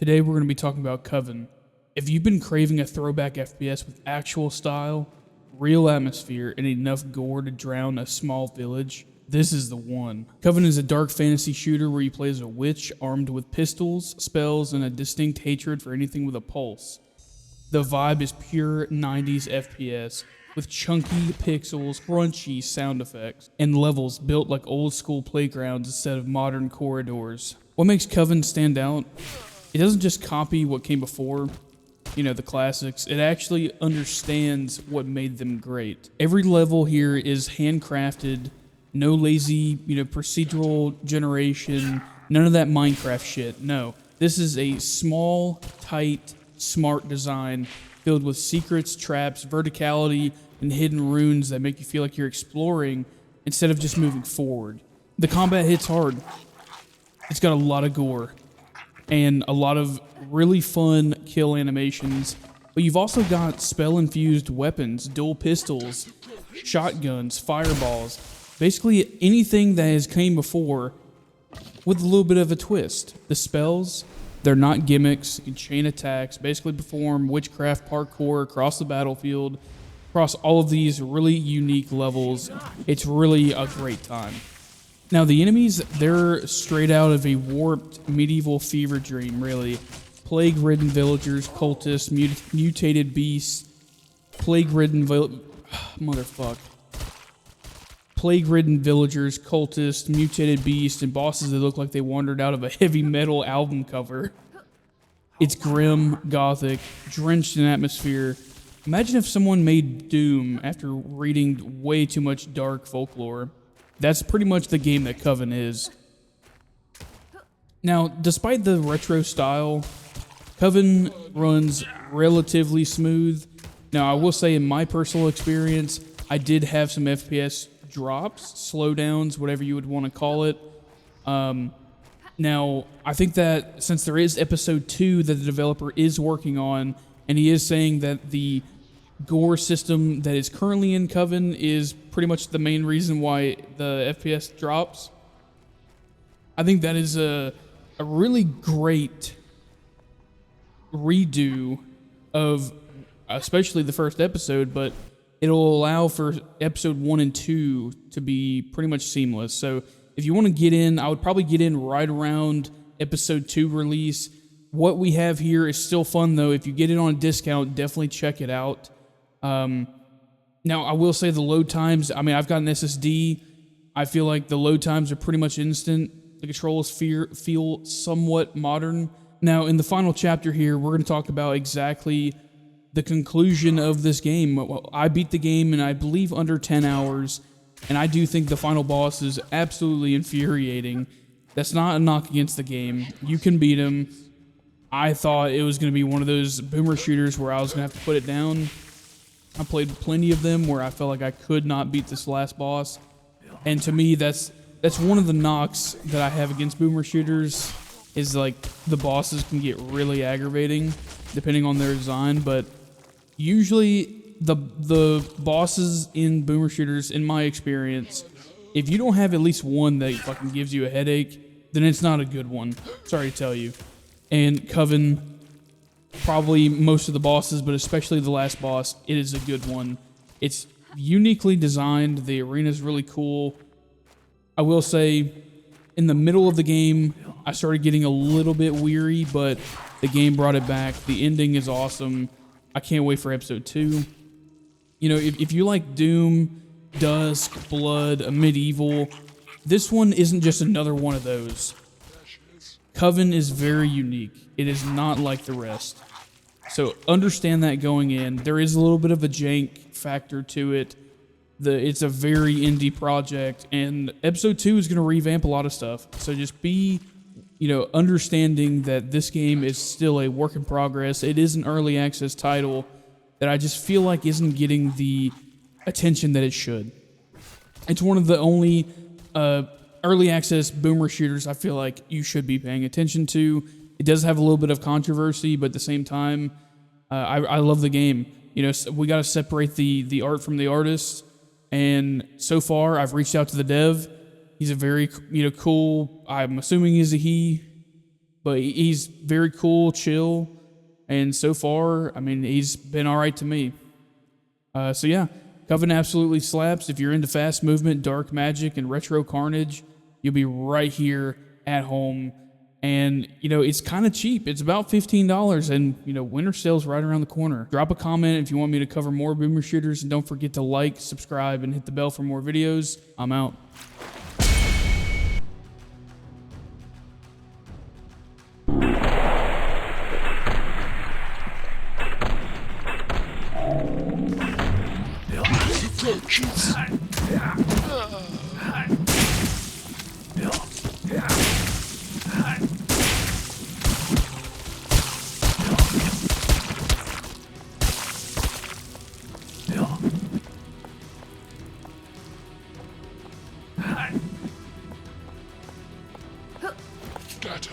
Today we're going to be talking about Coven. If you've been craving a throwback FPS with actual style, real atmosphere, and enough gore to drown a small village, this is the one. Coven is a dark fantasy shooter where you play as a witch armed with pistols, spells, and a distinct hatred for anything with a pulse. The vibe is pure 90s FPS, with chunky pixels, crunchy sound effects, and levels built like old school playgrounds instead of modern corridors. What makes Coven stand out? It doesn't just copy what came before, the classics. It actually understands what made them great. Every level here is handcrafted, no lazy, procedural generation, none of that Minecraft shit. No, this is a small, tight, smart design filled with secrets, traps, verticality, and hidden runes that make you feel like you're exploring instead of just moving forward. The combat hits hard. It's got a lot of gore and a lot of really fun kill animations, but you've also got spell-infused weapons, dual pistols, shotguns, fireballs, basically anything that has came before with a little bit of a twist. The spells, they're not gimmicks. You can chain attacks, basically perform witchcraft parkour across the battlefield, across all of these really unique levels. It's really a great time. Now, the enemies, they're straight out of a warped medieval fever dream, really. Plague-ridden villagers, cultists, mutated beasts, plague-ridden plague-ridden villagers, cultists, mutated beasts, and bosses that look like they wandered out of a heavy metal album cover. It's grim, gothic, drenched in atmosphere. Imagine if someone made Doom after reading way too much dark folklore. That's pretty much the game that Coven is. Now, despite the retro style, Coven runs relatively smooth. Now, I will say in my personal experience, I did have some FPS drops, slowdowns, whatever you would want to call it. Now, I think that since there is episode 2 that the developer is working on, and he is saying that the gore system that is currently in Coven is pretty much the main reason why the FPS drops, I think that is a really great redo of especially the first episode, but it'll allow for episode 1 and 2 to be pretty much seamless. So if you want to get in, I would probably get in right around episode 2 release. What we have here is still fun, though. If you get it on a discount, definitely check it out. Now, I will say the load times, I've got an SSD. I feel like the load times are pretty much instant. The controls feel somewhat modern. Now, in the final chapter here, we're going to talk about exactly the conclusion of this game. I beat the game in, I believe, under 10 hours, and I do think the final boss is absolutely infuriating. That's not a knock against the game. You can beat him. I thought it was going to be one of those boomer shooters where I was going to have to put it down. I played plenty of them where I felt like I could not beat this last boss, and to me, that's one of the knocks that I have against boomer shooters, is like the bosses can get really aggravating depending on their design, but usually the bosses in boomer shooters, in my experience, if you don't have at least one that fucking gives you a headache, then it's not a good one. Sorry to tell you. And Coven, probably most of the bosses, but especially the last boss, it is a good one. It's uniquely designed. The arena's really cool. I will say, in the middle of the game, I started getting a little bit weary, but the game brought it back. The ending is awesome. I can't wait for episode 2. If you like Doom, Dusk, Blood, Medieval, this one isn't just another one of those. Coven is very unique. It is not like the rest. So understand that going in. There is a little bit of a jank factor to it. It's a very indie project, and episode 2 is going to revamp a lot of stuff. So just be, understanding that this game is still a work in progress. It is an early access title that I just feel like isn't getting the attention that it should. It's one of the only early access boomer shooters I feel like you should be paying attention to. It does have a little bit of controversy, but at the same time, I love the game. We got to separate the art from the artist. And so far, I've reached out to the dev. He's a very, cool, I'm assuming he's a he, but he's very cool, chill, and so far, I mean, he's been all right to me. So yeah, Coven absolutely slaps. If you're into fast movement, dark magic, and retro carnage, you'll be right here at home. And, you know, it's kind of cheap. It's about $15, and, you know, winter sale's right around the corner. Drop a comment if you want me to cover more boomer shooters, and don't forget to like, subscribe, and hit the bell for more videos. I'm out. Scatter.